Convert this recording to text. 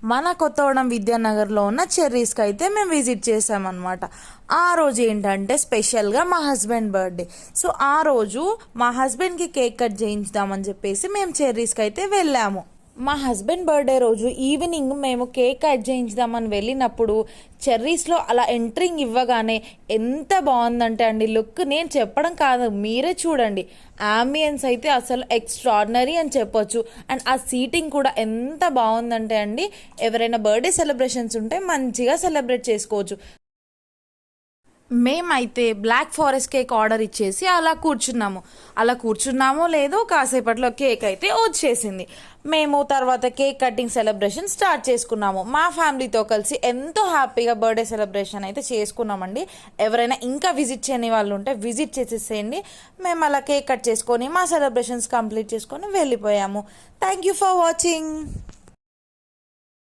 మన కొత్తగూడెం విద్యానగర్లో ఉన్న చెర్రీస్కి అయితే మేము విజిట్ చేసామన్నమాట. ఆ రోజు ఏంటంటే స్పెషల్గా మా హస్బెండ్ బర్త్డే. సో ఆ రోజు మా హస్బెండ్కి కేక్ కట్ చేయించుదామని చెప్పేసి మేము చెర్రీస్కి అయితే వెళ్ళాము. మా హస్బెండ్ బర్త్డే రోజు ఈవినింగ్ మేము కేక్ కట్ చేయించుదామని వెళ్ళినప్పుడు చెర్రీస్లో అలా ఎంట్రింగ్ ఇవ్వగానే ఎంత బాగుందంటే అండి లుక్, నేను చెప్పడం కాదు మీరే చూడండి. ఆంబియన్స్ అయితే అసలు ఎక్స్ట్రాడినరీ అని చెప్పొచ్చు. అండ్ ఆ సీటింగ్ కూడా ఎంత బాగుందంటే అండి, ఎవరైనా బర్త్డే సెలబ్రేషన్స్ ఉంటే మంచిగా సెలబ్రేట్ చేసుకోవచ్చు. మేమైతే బ్లాక్ ఫారెస్ట్ కేక్ ఆర్డర్ ఇచ్చేసి అలా కూర్చున్నామో లేదో కాసేపట్లో కేక్ అయితే వచ్చేసింది. మేము తర్వాత కేక్ కటింగ్ సెలబ్రేషన్ స్టార్ట్ చేసుకున్నాము. మా ఫ్యామిలీతో కలిసి ఎంతో హ్యాపీగా బర్త్డే సెలబ్రేషన్ అయితే చేసుకున్నామండి. ఎవరైనా ఇంకా విజిట్ చేయని వాళ్ళు ఉంటే విజిట్ చేసేసేయండి. మేము అలా కేక్ కట్ చేసుకొని మా సెలబ్రేషన్స్ కంప్లీట్ చేసుకొని వెళ్ళిపోయాము. Thank you for watching.